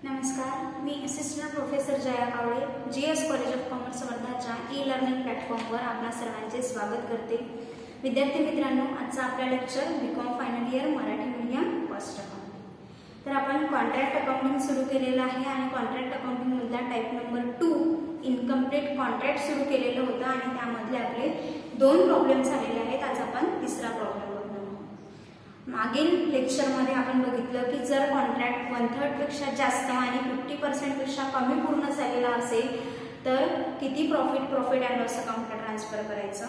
नमस्कार, मी assistant professor Jaya Kawale, GS college of commerce वर्धाच्या ई-लर्निंग प्लॅटफॉर्मवर आपणा सर्वांचे स्वागत करते. विद्यार्थी मित्रांनो, आजचा आपला lecture BCom final year Marathi medium first accounting. तर आपण कॉन्ट्रॅक्ट अकाउंटिंग सुरू केलेलं आहे आणि कॉन्ट्रॅक्ट अकाउंटिंग मधला टाईप नंबर 2 इनकम्प्लीट कॉन्ट्रॅक्ट सुरू केलेलं होतं आणि त्यामधले आपले 2 प्रॉब्लेम्स आलेले आहेत. आज आपण तिसरा प्रॉब्लेम बघणार आहोत. मागील लेक्चरमध्ये आपण बघितलं की जर कॉन्ट्रॅक्ट 1/3 पेक्षा जास्त आणि 50% पेक्षा कमी पूर्ण झालेला असेल तर किती प्रॉफिट अँड लॉस अकाउंटला ट्रान्सफर करायचं.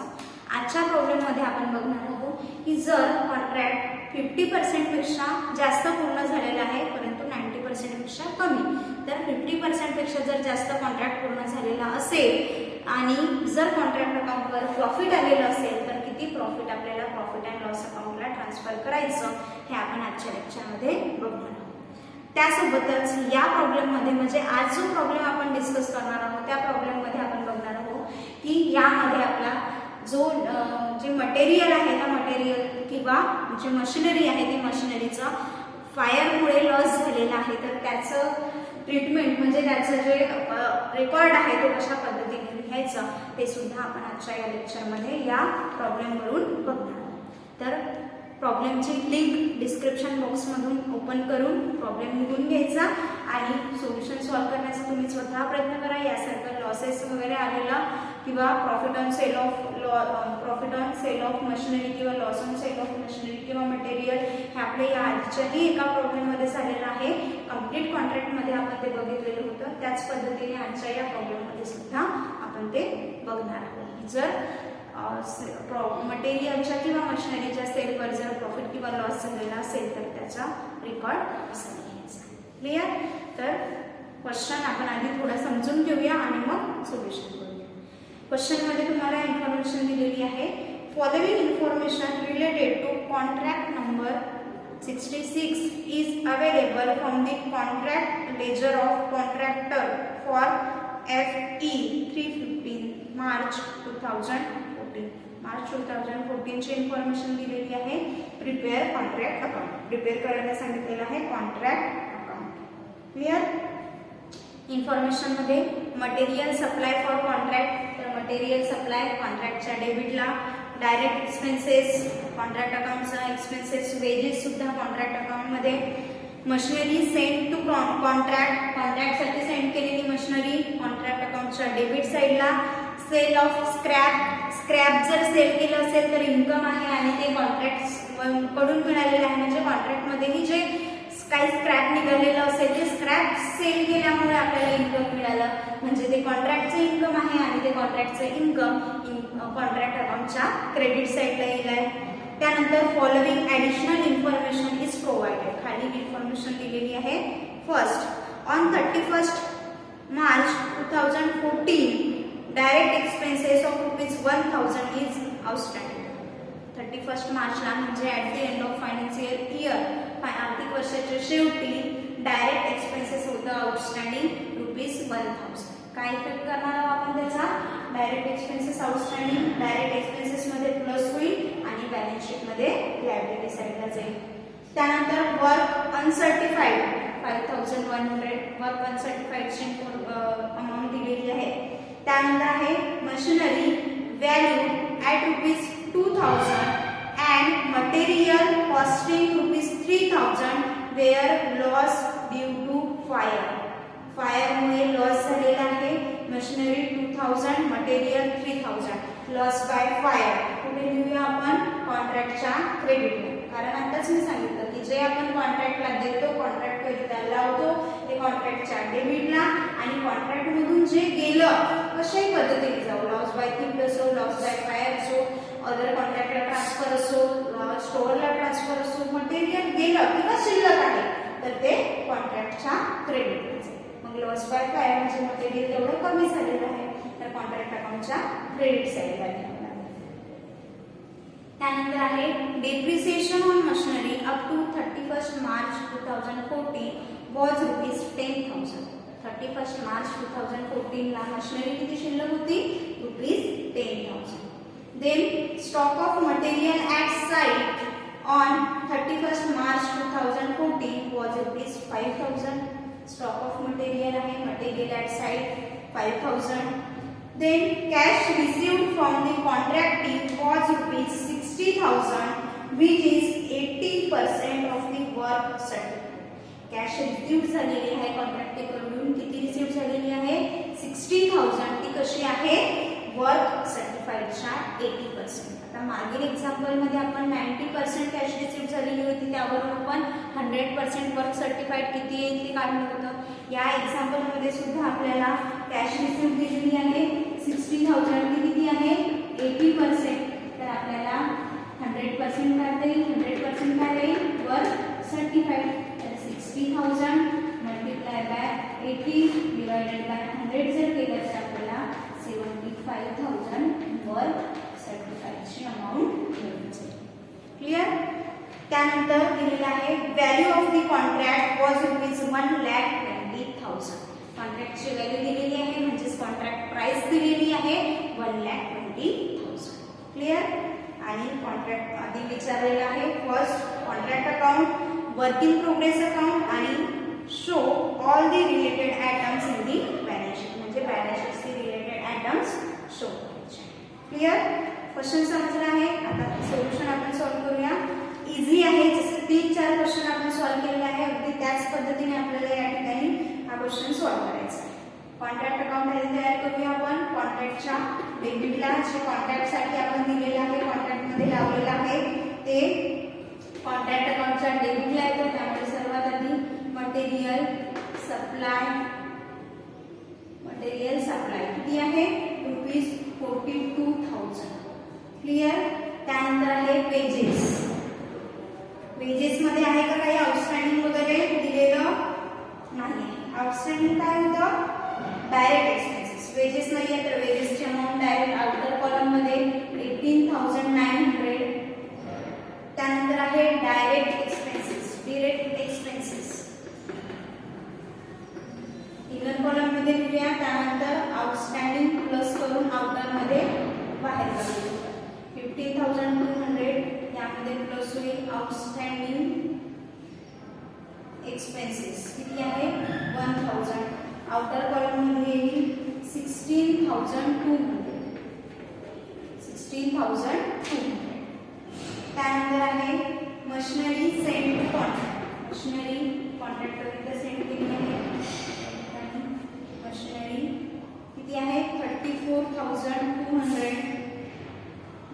आजच्या प्रॉब्लेममध्ये आपण बघणार आहोत की जर कॉन्ट्रॅक्ट 50% पेक्षा जास्त पूर्ण झालेला आहे परंतु 90% पेक्षा कमी, तर 50% पेक्षा जर जास्त कॉन्ट्रॅक्ट पूर्ण झालेला असेल आणि जर कॉन्ट्रॅक्ट अकाउंटवर प्रॉफिट आलेलं असेल तर किती प्रॉफिट आपल्याला प्रॉफिट अँड लॉस अकाउंटला ट्रान्सफर करायचं हे आपण आजच्या लेक्चरमध्ये बघणार आहोत. त्यासोबतच या प्रॉब्लेममध्ये म्हणजे आज जो प्रॉब्लेम आपण डिस्कस करणार आहोत त्या प्रॉब्लेममध्ये आपण बघणार आहोत की यामध्ये आपला जो जे मटेरियल आहे त्या मटेरियल किंवा जे मशिनरी आहे ते मशिनरीचा फायरमुळे लॉस झालेला आहे तर त्याचं ट्रीटमेंट म्हणजे त्याचं जे रेकॉर्ड आहे तो कशा पद्धतीने लिहायचा ते सुद्धा आपण आजच्या या लेक्चरमध्ये या प्रॉब्लेमवरून बघणार आहोत. तर प्रॉब्लेमची लिंक डिस्क्रिप्शन बॉक्समधून ओपन करून प्रॉब्लेम लिहून घ्यायचा आणि सोल्युशन सॉल्व्ह करण्याचा तुम्ही स्वतः प्रयत्न करा. यासारखं लॉसेस वगैरे आलेला किंवा profit on sale of machinery किंवा loss on sale of machinery किंवा मटेरियल हे आपल्या या आजच्याही एका प्रॉब्लेममध्ये झालेलं आहे. कंप्लीट कॉन्ट्रॅक्टमध्ये आपण ते बघितलेलं होतं. त्याच पद्धतीने आजच्या या प्रॉब्लेममध्ये सुद्धा आपण ते बघणार आहोत. जर मटेरियलच्या किंवा मशिनरीच्या सेलवर जर प्रॉफिट किंवा लॉस झालेला असेल तर त्याचा रेकॉर्ड असा लिहायचा. क्लिअर? तर क्वेश्चन आपण आधी थोडा समजून घेऊया आणि मग सोल्युशन करूया. क्वेश्चनमध्ये तुम्हाला इन्फॉर्मेशन दिलेली आहे. Following information related to contract number 66 is available from the contract ledger of contractor for FE 315 March 2014. March 2014 ची इन्फॉर्मेशन दिलेली आहे. प्रिपेअर कॉन्ट्रॅक्ट अकाउंट, प्रिपेअर करायला सांगितलेलं आहे कॉन्ट्रॅक्ट अकाउंट. क्लिअर? इन्फॉर्मेशन मध्ये मटेरियल सप्लाय फॉर कॉन्ट्रॅक्ट, तर मटेरियल सप्लाय कॉन्ट्रॅक्टच्या डेबिटला, डायरेक्ट एक्सपेन्सेस कॉन्ट्रॅक्ट अकाउंटचा एक्सपेन्सेस, वेजेस सुद्धा कॉन्ट्रॅक्ट अकाउंट मध्ये, मशिनरी सेंड टू कॉन्ट्रॅक्टसाठी सेंड केलेली मशिनरी कॉन्ट्रॅक्ट अकाउंटच्या डेबिट साइडला, सेल ऑफ स्क्रॅप जर सेल केलं असेल तर इन्कम आहे आणि ते कॉन्ट्रॅक्ट कडून मिळालेलं आहे. म्हणजे कॉन्ट्रॅक्ट मध्येही जे काही स्क्रॅप निघालेलं असेल ते स्क्रॅप सेल केल्यामुळे आपल्याला इन्कम मिळालं म्हणजे ते कॉन्ट्रॅक्टचं इन्कम आहे आणि ते कॉन्ट्रॅक्टचं इन्कम कॉन्ट्रॅक्ट अकाउंटच्या क्रेडिट साइडला येईल आहे. त्यानंतर following additional information is provided, खाली इन्फॉर्मेशन दिलेली आहे. First, on 31 March 2014 direct expenses of ₹1000 is outstanding. 31 मार्चला म्हणजे at the end of financial year, आर्थिक वर्षाच्या शेवटी डायरेक्ट एक्सपेन्सेस होतं आउटस्टँडिंग ₹1000. काय इफेक्ट करणार आहोत आपण त्याचा? Direct expenses outstanding direct expenses मध्ये प्लस होईल आणि बॅलन्स शीट मध्ये लायबिलिटी साइडला जाईल. त्यानंतर वर्क अनसर्टिफाईड 5100 वर्क अनसर्टिफाईडची अमाऊंट दिलेली आहे. त्यानंतर आहे machinery value at ₹2000 and material costing ₹3000 where loss due to फायरमुळे लॉस झालेला आहे. Machinery 2000, material 3000, loss by fire. कुठे लिहूया आपण? कॉन्ट्रॅक्टच्या क्रेडिटला. कारण आताच मी सांगितलं की जे आपण कॉन्ट्रॅक्टला देतो, कॉन्ट्रॅक्ट करिता लावतो ते कॉन्ट्रॅक्टच्या डेबिटला आणि कॉन्ट्रॅक्ट मधून जे गेलं कशाही पद्धतीने जाऊ, लॉस बाय थिफ्ट असो, लॉस बाय फायर असो, अदर कॉन्ट्रॅक्टला ट्रान्सफर असो, स्टोअरला ट्रान्सफर असो, मटेरियल गेलं किंवा शिल्लक आहे तर ते कॉन्ट्रॅक्टच्या क्रेडिटला जाईल. मग लॉस बाय फायर म्हणजे मटेरियल तेवढं कमी झालेलं आहे तर कॉन्ट्रॅक्ट अकाउंटच्या क्रेडिट साइडला घ्यावं लागेल. त्यानंतर आहे depreciation on machinery up to 31 March 2014 was ₹10,000. 31 March 2014 ला मशिनरी किती शिल्लक होती? ₹10,000. Then stock of material at site on 31 March 2014 was ₹5,000. Stock of material आहे, material at site 5000. Then cash received from the contract team was ₹60,000 which is 80% of the work certificate. Cash received झालेली आहे कॉन्ट्रॅक्टकडून. किती received झालेली आहे? 60,000. ती कशी आहे? Work सर्टिफाईडच्या 80%. आता मागील एक्झाम्पल मध्ये आपण 90% कॅश रिसिव्ड झालेली होती, त्यावरून आपण 100% वर्क सर्टिफाईड किती येईल ते काढलं होतं. या एक्झाम्पल मध्ये सुद्धा आपल्याला कॅश रिसिव्ड दिलेली आहे 60,000. ती किती आहे? 80%. तर आपल्याला 100% काढता येईल. 100% काय येईल? Work certified. तर 60,000 मल्टिप्लाय बाय 80 डिवायडेड बाय 100 जर केलं तर आपल्याला 75,000 वर्क सर्टिफाईडची अमाऊंट मिळते. क्लिअर? त्यानंतर दिलेलं आहे value of the contract was ₹1,20,000. कॉन्ट्रॅक्टची व्हॅल्यू दिलेली आहे म्हणजेच कॉन्ट्रॅक्ट प्राइस दिलेली आहे 1,20,000. क्लिअर? आणि कॉन्ट्रॅक्ट आधी विचारलेलं आहे first contract account, work in progress account आणि show all the related items in the balance sheet. म्हणजे बॅलन्स शीटचे रिलेटेड आयटम्स शो करायचे. क्लिअर? क्वेश्चन समजला आहे. आता सोल्युशन आपण सॉल्व्ह करूया. इझी आहे. जसं 3-4 क्वेश्चन आपण सॉल्व्ह केलेले आहे अगदी त्याच पद्धतीने आपल्याला या ठिकाणी हा क्वेश्चन सॉल्व्ह करायचा आहे. कॉन्ट्रॅक्ट अकाउंट तयार करूया आपण. कॉन्ट्रॅक्टच्या डेबिटला जे कॉन्ट्रॅक्टसाठी आपण दिलेलं आहे कॉन्ट्रॅक्टमध्ये लावलेलं आहे ते कॉन्ट्रॅक्ट अकाउंटच्या डेबिटला येतं. त्यामुळे सर्वात आधी मटेरियल सप्लाय किती आहे? ₹42,000. क्लिअर? त्यानंतर आहे वेजेस. वेजेस मध्ये आहे का काही आउटस्टँडिंग वगैरे दिलेलं नाही. आउटस्टँडिंग काय होतं? Direct expenses. वेजेस नाही आहे तर वेजेसची अमाऊंट डायरेक्ट आउटर कॉलम मध्ये 18,900. त्यानंतर आहे डायरेक्ट एक्सपेन्सेस इव्हन कॉलम मध्ये लिहूया. त्यानंतर आउटस्टँडिंग प्लस करून आउटर मध्ये बाहेर काढू. 15,200 यामध्ये प्लस होईल आउटस्टँडिंग एक्सपेन्सेस किती आहे? 1,000. आउटर कॉलम मध्ये येईल 16,200. त्यानंतर आहे machinery send to contract. Machinery कॉन्ट्रॅक्टरला सेंड केली आहे. मशिनरी किती आहे? 34,200.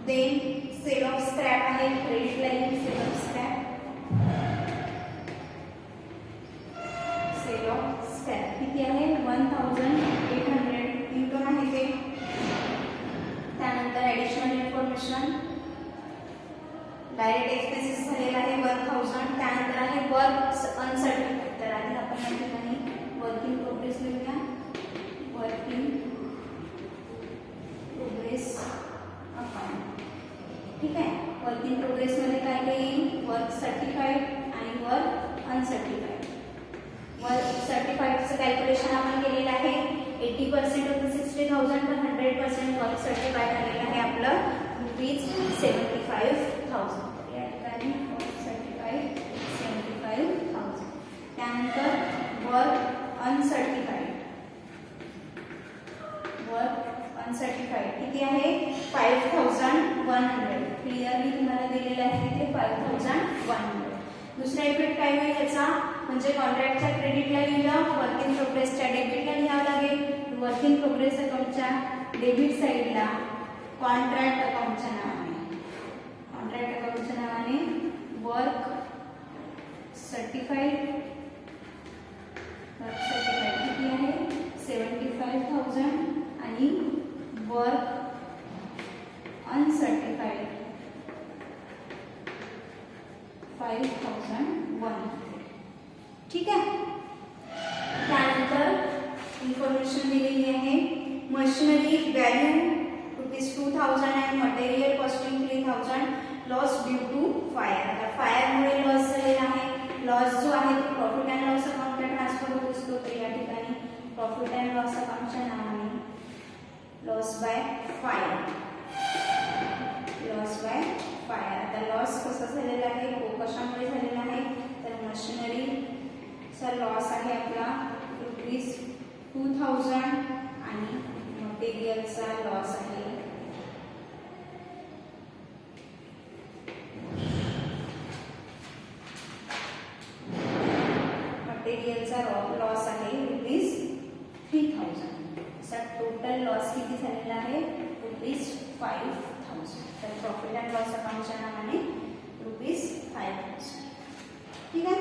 देन सेल ऑफ स्क्रॅप आहे. Credit line sale of scrap किती आहे? 1,800. इन्कम आहे ते. त्यानंतर ऍडिशनल इन्फॉर्मेशन डायरेक्ट एक्सपेन्सेस झालेला आहे 1,000. त्यानंतर आहे वर्क अनसर्टिफाईड. तर आधी आपण या ठिकाणी वर्क इन प्रोग्रेस लिहूया. Work in progress account. ठीक आहे? वर्क इन प्रोग्रेस मध्ये काय काय येईल? वर्क सर्टिफाईड आणि वर्क अनसर्टिफाईड. वर्क सर्टिफाईडचं कॅल्क्युलेशन आपण केलेलं आहे. 80% ऑफ द 60,000 तर 100% वर्क सर्टिफाईड आलेलं आहे आपलं ₹75,000. या ठिकाणी वर्क सर्टिफाईड 75,000. त्यानंतर वर्क अनसर्टिफाईड किती आहे? 5,100. क्लिअरली तुम्हाला दिलेलं आहे तिथे 5,100. दुसरा इफेक्ट काय होईल याचा? म्हणजे कॉन्ट्रॅक्टच्या क्रेडिटला लिहिलं, वर्क इन प्रोग्रेसच्या डेबिटला लिहावं लागेल. वर्क इन प्रोग्रेस अकाउंटच्या डेबिट साईडला कॉन्ट्रॅक्ट अकाउंटच्या नावाने वर्क सर्टिफाईड किती आहे? 75,000 आणि वर्क अनसर्टिफाईड 5,100. ठीक आहे? त्यानंतर इन्फॉर्मेशन दिलेली आहे. Machinery value ₹2,000 and material costing 3,000. Loss due to fire. आता फायरमुळे लॉस झालेला आहे. लॉस जो आहे तो प्रॉफिट अँड लॉस अकाउंटला ट्रान्सफर होत असतो. तर या ठिकाणी प्रॉफिट अँड लॉस अकाउंटच्या नावाने लॉस बाय फायर. आता लॉस कसा झालेला आहे? कशामुळे झालेला आहे? तर मशिनरी चा लॉस आहे आपला ₹2000 आणि मटेरियलचा लॉस आहे लॉस आहे ₹3000. असा टोटल लॉस किती झालेला आहे ₹5000. तर प्रॉफिट अँड लॉस अकाउंटच्या नावाने ₹5000. ठीक आहे.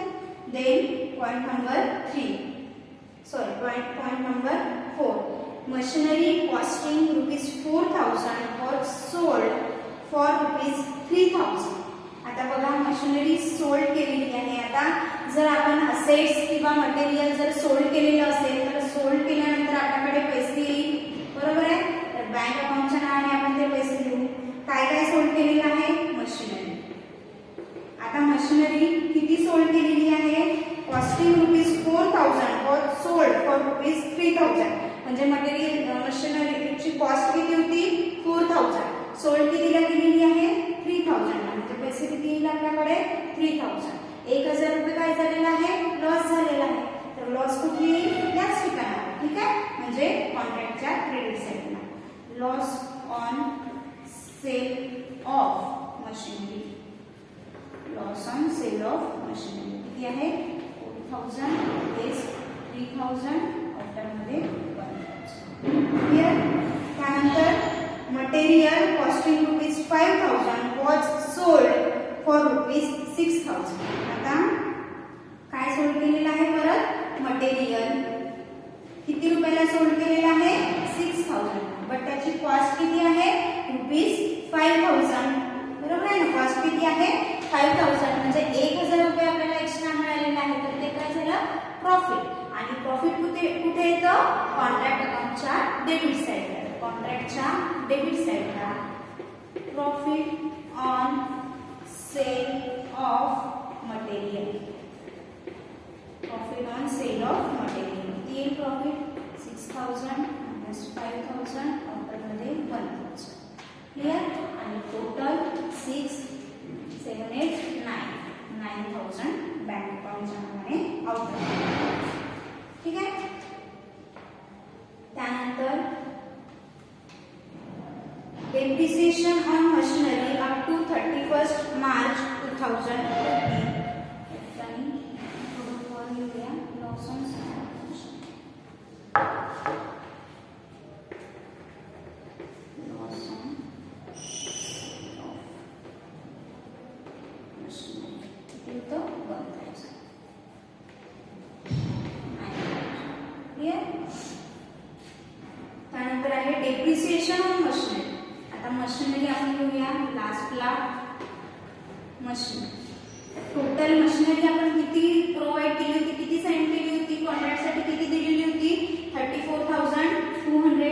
Then point number 4 machinery costing ₹4000 was sold for ₹3000. आता बघा मशिनरी सोल्ड केलेली आहे. आता जर आपण असेट्स किंवा मटेरियल जर सोल्ड केलेलं असेल तर सोल्ड केल्यानंतर आपल्याकडे पैसे येईल, बरोबर आहे. तर बँक अकाउंटच्या नावाने आपण ते पैसे देऊ. काय काय सोल्ड केलेलं आहे मशिनरी. आता मशिनरी किती सोल्ड केलेली आहे कॉस्टिंग ₹4000 was sold for ₹3000. म्हणजे मटेरियल मशिनरीची कॉस्ट किती होती 4000, सोल्ड कितीला केलेली आहे 3000. म्हणजे पैसे किती येईल आपल्याकडे 3000. 1000 रुपये काय झालेला आहे लॉस झालेला आहे. तर लॉस कुठे येईल याच ठिकाणी. ठीक आहे. म्हणजे कॉन्ट्रॅक्टच्या क्रेडिट साईडला loss on sale of machinery. Loss on sale of machinery किती आहे 4000 प्लस 3000 ऑप्टरमध्ये 1000. क्लियर. त्यानंतर material costing ₹5000 was sold for ₹6000. आता काय सोल्ड केलेलं आहे परत मटेरियल किती रुपयाला सोल्ड केलेलं आहे 6000. बट त्याची कॉस्ट किती आहे ₹5000. बरोबर आहे ना. कॉस्ट किती आहे 5000. म्हणजे 1000 रुपये आपल्याला एक्स्ट्रा मिळालेले आहे. तर ते काय झालं प्रॉफिट. आणि प्रॉफिट कुठे येतं कॉन्ट्रॅक्ट अकाउंटच्या डेबिट साईडला. कॉन्ट्रॅक्टच्या डेबिट साईडला profit on sale of material. Profit on sale of material किती येईल प्रॉफिट 6000 मायनस 5000 ऑप्टरमध्ये 1000. क्लियर. आणि टोटल 6 7 8 9000 बँक अकाउंटच्या नावाने आउट. ठीक आहे. त्यानंतर depreciation on machinery up to 31 मार्च 2020. लॉस ऑन त्यानंतर आहे डेप्रिसिएशन ऑन मशिनरी. आता मशिनरी आपण घेऊया लास्टला. मशीन टोटल मशिनरी आपण किती प्रोव्हाइड केली होती किती साइन केली होती कॉन्ट्रॅक्टसाठी किती दिलेली होती 34200.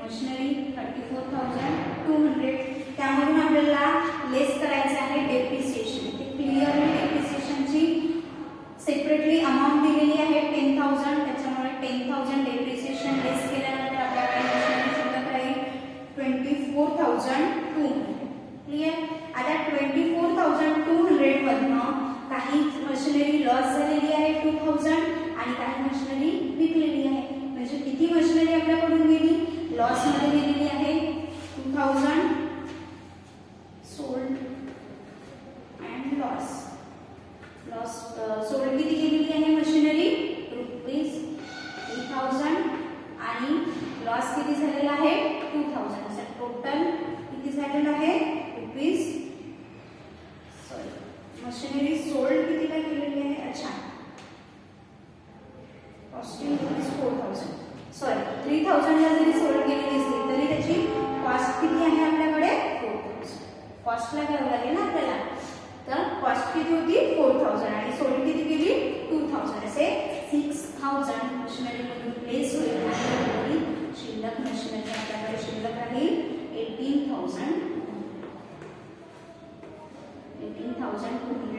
मशिनरी 34200. त्यामधून आपल्याला लेस करायचं आहे डेप्रिसिएशन. ते क्लिअरली डेप्रिसिएशनची सेपरेटली अमाउंट दिलेली आहे 10000. त्याच्यामुळे 10000 डेप्रिसिएशन लेस केल्यानंतर आपल्याकडे मशिनरी शिल्लक राहील 24200. क्लिअर. आता 24200 मधनं काही मशिनरी लॉस झालेली आहे 2000 आणि काही मशिनरी विकलेली आहे. म्हणजे किती मशिनरी आपल्याकडून गेली लॉस मध्ये गेलेली आहे 2000 सोल्ड अँड लॉस. सोल्ड किती केलेली आहे मशिनरी ₹3000 आणि लॉस किती झालेला आहे 2000. असं टोटल किती झालेलं आहे मशिनरी सोल्ड कितीला केलेली आहे. अच्छा कॉस्टिंग ₹4000 3000 ला जरी सोल्ड केलेली असली तरी त्याची कॉस्ट किती आहे आपल्याकडे 4000. कॉस्टला घ्यावं लागेल ना आपल्याला. तर कॉस्ट किती होती 4000 आणि सोल्ड किती केली 2000. असे 6000 मशिनरी मधून प्लेस होईल आणि शिल्लक मशिनरी आपल्याकडे शिल्लक राहील 18200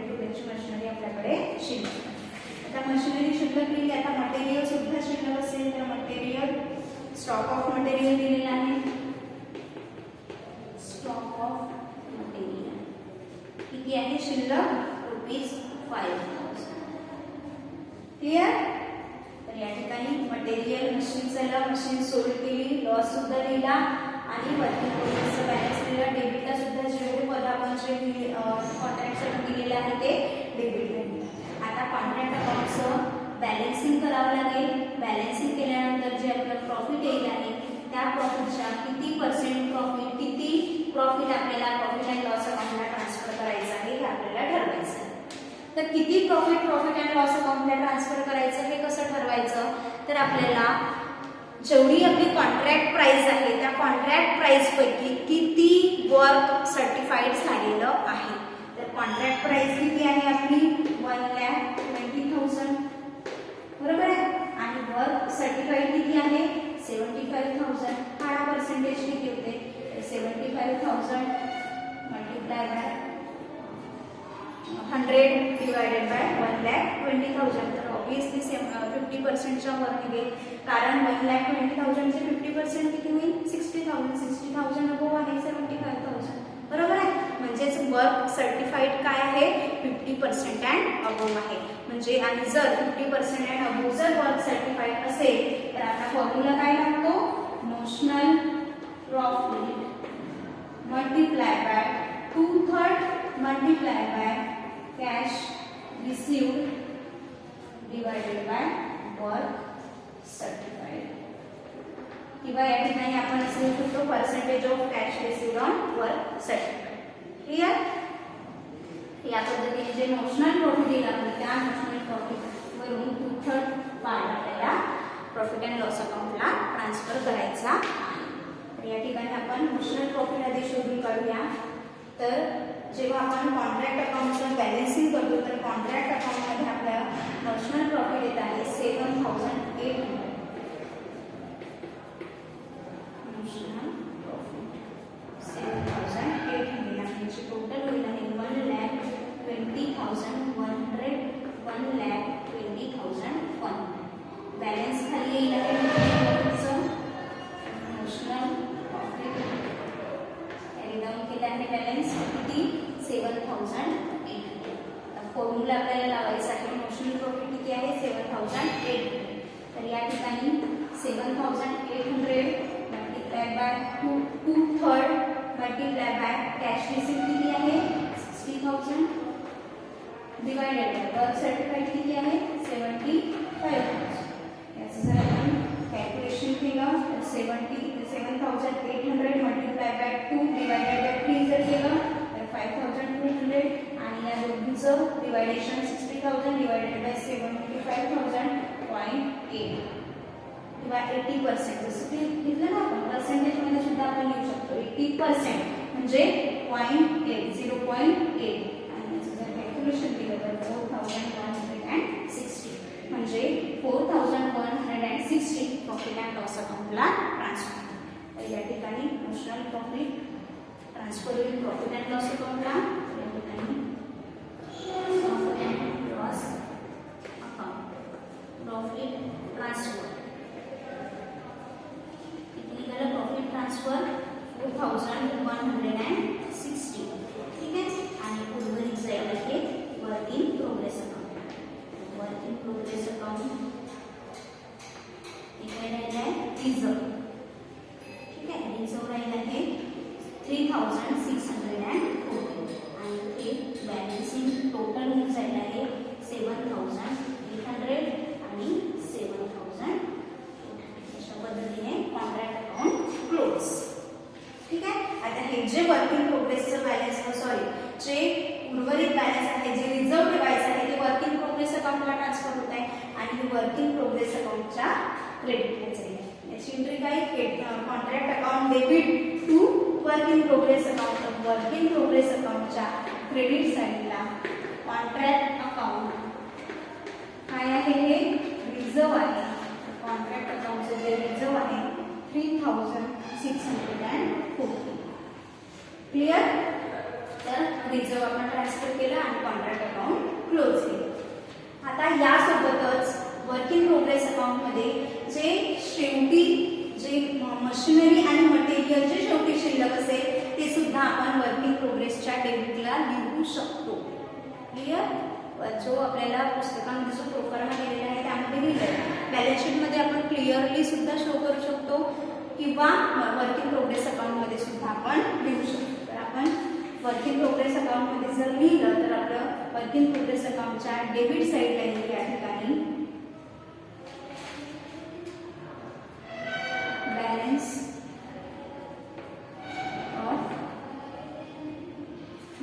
रुपयाची मशिनरी आपल्याकडे शिल्लक. आता मशिनरी शिल्लक दिली. आता मटेरियल सुद्धा शिल्लक असेल तर मटेरियल स्टॉक ऑफ मटेरियल दिलेला आहे. स्टॉक ऑफ मटेरियल किती आहे शिल्लक ₹5000. क्लिअर. तर या ठिकाणी मटेरियल मशीन झालं, मशीन सोल्ड केली, लॉस सुद्धा लिहिला आणि वर्किंग प्रोग्रेसचं बॅलन्स लिहिला. डेबिटला सुद्धा जेवढे पद आपण जे कॉन्ट्रॅक्टसाठी दिलेले आहे ते डेबिटला लिहिलं. आता कॉन्ट्रॅक्ट अकाउंटचं बॅलन्सिंग करावं लागेल. बॅलन्सिंग केल्यानंतर जे आपलं प्रॉफिट येईल आहे त्या प्रॉफिटच्या किती पर्सेंट प्रॉफिट आपल्याला प्रॉफिट अँड लॉस अकाउंटला ट्रान्सफर करायचं आहे हे आपल्याला ठरवायचं आहे. तर किती प्रॉफिट अँड लॉस अकाउंटला ट्रान्सफर करायचं हे कसं ठरवायचं, तर आपल्याला जेवढी आपली कॉन्ट्रॅक्ट प्राइस आहे त्या कॉन्ट्रॅक्ट प्राइस पैकी किती वर्क सर्टिफाईड झालेलं आहे. तर कॉन्ट्रॅक्ट प्राइस किती आहे आपली 1,20,000 बरोबर आहे आणि वर्क सर्टिफाईड किती आहे 75,000. हा पर्सेंटेज किती होते 75,000 मल्टिप्लाय बाय 100 डिवायडेड बाय 1,20,000. तर ऑब्विसली 50%च्या वर निघेल कारण 1,20,000 चे 50% किती होईल 60,000. 60,000 अबोव आहे 75,000 बरोबर आहे. म्हणजेच वर्क सर्टिफाईड काय आहे 50% अँड अबोव आहे. म्हणजे आणि जर 50% अँड अबोव जर वर्क सर्टिफाईड असेल तर आपला फॉर्म्युला काय लागतो notional profit multiply by 2/3 multiply by cash received divided by work certified. किंवा या ठिकाणी आपण असे लिहू शकतो percentage of cash received on work certified. Clear. या पद्धतीने जे नोशनल प्रॉफिट येईल आपल्याला त्या नोशनल प्रॉफिट वरून 2/3 पार्ट आपल्याला प्रॉफिट अँड लॉस अकाउंटला ट्रान्सफर करायचा आहे. तर या ठिकाणी आपण नोशनल प्रॉफिट आधी शोधून काढूया. तर जेव्हा आपण कॉन्ट्रॅक्ट अकाउंटचं बॅलन्सिंग करतो तर कॉन्ट्रॅक्ट अकाउंटमध्ये आपल्याला नोशनल प्रॉफिट येत आहे 7,800. नोशनल प्रॉफिट 7,800 आणि टोटल होईल आहे 1,20,120,000. बॅलन्स खाली येईल आहे नोशनल प्रॉफिट कॅरी डाऊन केलं आहे बॅलन्स किती 7,800. फॉर्म्युला आपल्याला लावायचा आहे नोशनल प्रॉफिट किती आहे 7,800. तर या ठिकाणी 7,800 multiply by 2/3 multiply by cash received किती आहे 60,000 डिवायडेड बाय वर्क सर्टिफाईड किती आहे 75,000. याचं जर आपण कॅल्क्युलेशन केलं तर 7,800 मल्टिप्लाय बाय 2 डिवायडेड बाय 3 जर केलं तर 5,200 आणि या दोघींचं डिवायडेशन 60,000 डिवायडेड बाय 75,000 0.8 किंवा 80%. जसं की घेतलं ना आपण पर्सेंटेजमध्ये सुद्धा आपण लिहू शकतो 80% म्हणजे 0.8 आणि याचं जर कॅल्क्युलेशन केलं तर 4,160 म्हणजे 4,160 प्रॉफिट अँड लॉस अकाउंटला ट्रान्सफर. तर या ठिकाणी नोशनल प्रॉफिट ट्रान्सफर होईल प्रॉफिट अँड लॉस अकाउंटला. या ठिकाणी profit and loss account profit transfer किती निघालं प्रॉफिट ट्रान्सफर 4,160. ठीक आहे. आणि उर्वरित जाईल आहे work in progress account. Work in progress account इकडे राहिलं आहे रिझर्व. ठीक आहे. रिझर्व राहिलं आहे 3,640 आणि ते बॅलन्सिंग टोटल होऊन जाईल आहे 7,800 आणि 7,800. अशा पद्धतीने कॉन्ट्रॅक्ट अकाउंट क्लोज. ठीक आहे. आता हे जे वर्क इन प्रोग्रेसचं बॅलन्स जे उर्वरित बॅलन्स आहे जे रिझर्व ठेवायचं आहे ते वर्क इन प्रोग्रेस अकाउंटला ट्रान्सफर होत आहे आणि हे वर्क इन प्रोग्रेस अकाउंटच्या क्रेडिटला जाईल. याची एंट्री काय contract account debit to work in progress account. Work in progress अकाउंटच्या क्रेडिट साईडला कॉन्ट्रॅक्ट अकाउंट काय आहे हे रिझर्व आहे. कॉन्ट्रॅक्ट अकाउंटचं जे रिझर्व आहे 3,640. क्लिअर. तर रिझर्व आपण ट्रान्सफर केलं आणि कॉन्ट्रॅक्ट अकाउंट क्लोज केलं. आता यासोबतच वर्क इन प्रोग्रेस अकाउंटमध्ये जे शेवटी जे मशिनरी आणि मटेरियल जे शेवटी शिल्लक असेल ते सुद्धा आपण वर्क इन प्रोग्रेसच्या डेबिटला लिहू शकतो. क्लिअर. जो आपल्याला पुस्तकामध्ये जो प्रोफार्मा दिलेला आहे त्यामध्ये लिहिलं आहे. बॅलन्स शीटमध्ये आपण क्लिअरली सुद्धा शो करू शकतो किंवा वर्क इन प्रोग्रेस अकाउंटमध्ये सुद्धा आपण लिहू शकतो. तर आपण वर्क इन प्रोग्रेस अकाउंटमध्ये जर लिहिलं तर आपलं वर्क इन प्रोग्रेस अकाउंटच्या डेबिट साईडला येईल या ठिकाणी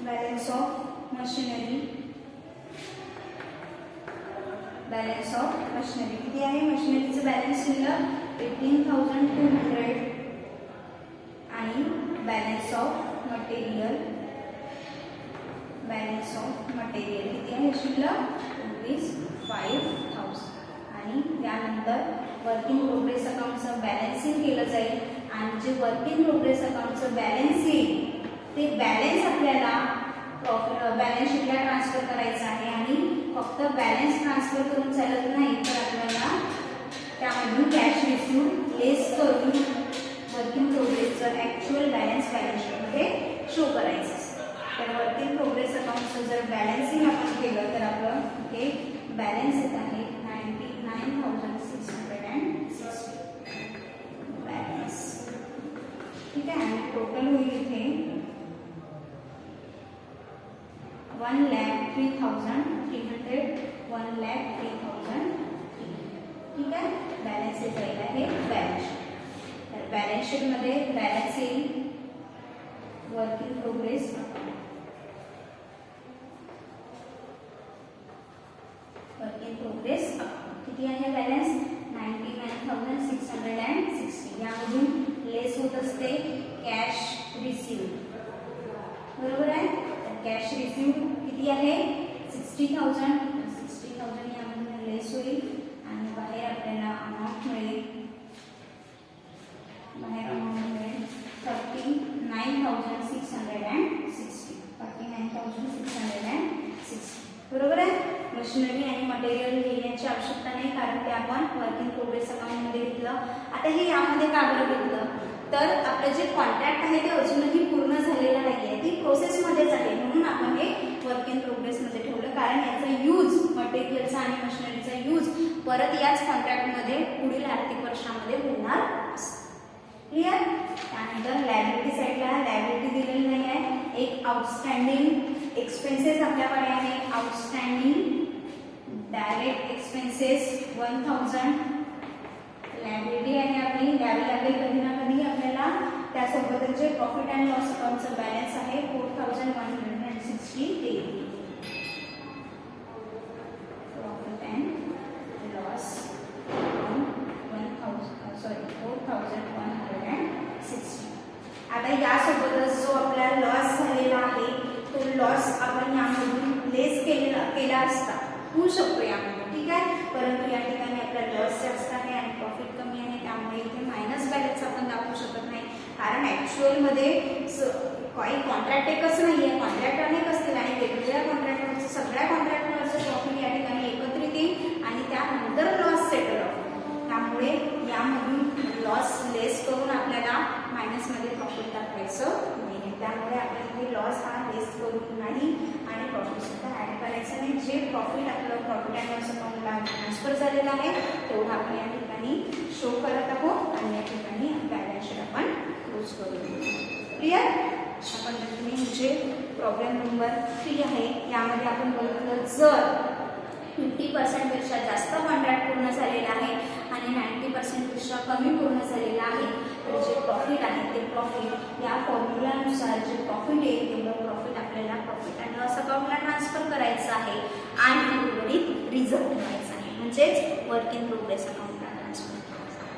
balance of machinery किती आहे मशिनरीचं बॅलन्स लिहिलं 18,200 आणि बॅलन्स ऑफ मटेरियल किती आहे शिल्लक 5,000 आणि त्यानंतर वर्क इन प्रोग्रेस अकाउंटचं बॅलन्सिंग केलं जाईल आणि जे वर्क इन प्रोग्रेस अकाउंटचं बॅलन्स येईल ते बॅलन्स आपल्याला बॅलन्स शीटला ट्रान्सफर करायचं आहे आणि फक्त बॅलन्स ट्रान्सफर करून चालत नाही तर आपल्याला त्यामधून कॅश रिसिव्ह लेस करून वर्क इन प्रोग्रेसचं ॲक्च्युअल बॅलन्स शीटमध्ये शो करायचं असतं. तर वर्क इन प्रोग्रेस अकाउंटचं जर बॅलन्सिंग आपण केलं तर आपलं हे बॅलन्स येत आहे 99,660 बॅलन्स. ठीक आहे आणि टोटल होईल इथे 1,03,300 1,03,000. ठीक आहे बॅलन्स येत आहे बॅलन्स शीट. तर बॅलन्स शीटमध्ये बॅलन्स येईल वर्क इन प्रोग्रेस किती आहे बॅलन्स 99,660. यामधून लेस होत असते कॅश रिसिव्ह. बरोबर आहे. कॅश रिसिव्ह किती आहे 60,000 यामधून लेस होईल आणि बाहेर आपल्याला अमाऊंट मिळेल 39,660. बरोबर आहे. मशिनरी आणि मटेरियल लिहिण्याची आवश्यकता नाही कारण ते आपण वर्क इन प्रोग्रेस अकाउंटमध्ये घेतलं. आता हे यामध्ये का बरं घेतलं तर आपलं जे कॉन्ट्रॅक्ट आहे ते अजूनही पूर्ण झालेलं नाही आहे, ती प्रोसेसमध्येच आहे म्हणून आपण हे वर्क इन प्रोग्रेसमध्ये ठेवलं कारण याचा यूज मटेरियलचा आणि मशिनरीचा यूज परत याच कॉन्ट्रॅक्टमध्ये पुढील आर्थिक वर्षामध्ये होणार असतं. क्लिअर. त्यानंतर लायबिलिटी साईडला लायबिलिटी दिलेली नाही आहे. एक आउटस्टँडिंग एक्सपेन्सेस आपल्याकडे आहे. आउटस्टँडिंग डायरेक्ट एक्सपेन्सेस 1,000 लायबिलिटी आहे आपली द्यावी लागेल कधी ना कधी आपल्याला. त्यासोबतच जे प्रॉफिट अँड लॉस अकाउंटचं बॅलन्स आहे 4,160 ते प्रॉफिट अँड लॉस 4,160. आता यासोबतच जो आपला लॉस झालेला आहे तो लॉस आपण यामधून लेस केला असता होऊ शकतो यामध्ये. ठीक आहे. परंतु या ठिकाणी आपला लॉस जास्त आहे आणि प्रॉफिट कमी आहे त्यामुळे इथे मायनस बॅलन्स आपण दाखवू शकत नाही कारण ॲक्च्युअलमध्ये काही कॉन्ट्रॅक्ट एकच नाही आहे. कॉन्ट्रॅक्ट अनेक असतील आणि वेगवेगळ्या कॉन्ट्रॅक्टवरचं सगळ्या कॉन्ट्रॅक्टवरचं प्रॉफिट या ठिकाणी एकत्रित येईल आणि त्यानंतर लॉस सेटल होईल. त्यामुळे यामधून लॉस लेस करून आपल्याला मायनसमध्ये प्रॉफिट दाखवायचं नाही. त्यामुळे आपल्याला हे लॉस हा लेस करून नाही आणि प्रॉफिट सुद्धा ॲड करायचं नाही. जे प्रॉफिट आपलं प्रॉफिट अँड लॉस अकाउंटला ट्रान्सफर झालेलं आहे तेवढं आपण या ठिकाणी शो करत आहोत आणि या ठिकाणी बॅलन्स शीट आपण क्लोज करू. क्लिअर. अशा पद्धतीने म्हणजे प्रॉब्लेम नंबर 3 आहे. यामध्ये आपण बघितलं जर 50% पेक्षा जास्त कॉन्ट्रॅक्ट पूर्ण झालेला आहे आणि 90% पेक्षा कमी पूर्ण झालेला आहे तर जे प्रॉफिट आहे ते प्रॉफिट या फॉर्म्युलानुसार जे प्रॉफिट येईल तेवढं प्रॉफिट आपल्याला प्रॉफिट अँड लॉस अकाउंटला ट्रान्सफर करायचं आहे आणि उर्वरित रिझर्व्ह ठेवायचं आहे म्हणजेच वर्क इन प्रोग्रेस अकाउंटला ट्रान्सफर करायचं आहे.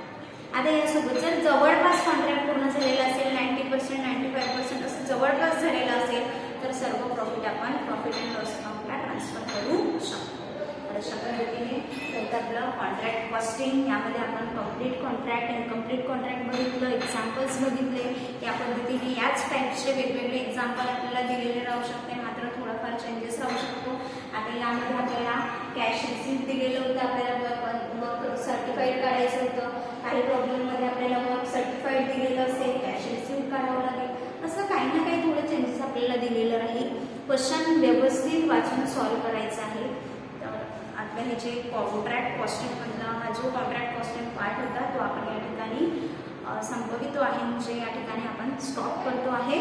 आता यासोबत जर जवळपास कॉन्ट्रॅक्ट पूर्ण झालेला असेल 90% 95% असं जवळपास झालेलं असेल तर सर्व प्रॉफिट आपण प्रॉफिट अँड लॉस अकाउंटला ट्रान्सफर करू शकतो. अशा पद्धतीने आपलं कॉन्ट्रॅक्ट कॉस्टिंग यामध्ये आपण कम्प्लीट कॉन्ट्रॅक्ट इनकम्प्लीट कॉन्ट्रॅक्ट बघितलं एक्झाम्पल्स बघितले. या पद्धतीने याच टाईप्सचे वेगवेगळे एक्झाम्पल आपल्याला दिलेले राहू शकते मात्र थोडाफार चेंजेस राहू शकतो. आता यामध्ये आपल्याला कॅश रिसिप्ट दिलेलं होतं आपल्याला वर्क सर्टिफाईड काढायचं होतं. काही प्रॉब्लेममध्ये आपल्याला वर्क सर्टिफाईड दिलेलं असेल कॅश रिसिप्ट काढावं लागेल. असं काही ना काही थोडं चेंजेस आपल्याला दिलेलं राहील क्वेश्चन व्यवस्थित वाचून सॉल्व करायचं आहे. तर आपल्या हे जे कॉन्ट्रॅक्ट कॉस्टिंगमधला हा जो कॉन्ट्रॅक्ट कॉस्टिंग पार्ट होता तो आपण या ठिकाणी संपवितो आहे, म्हणजे या ठिकाणी आपण स्टॉप करतो आहे.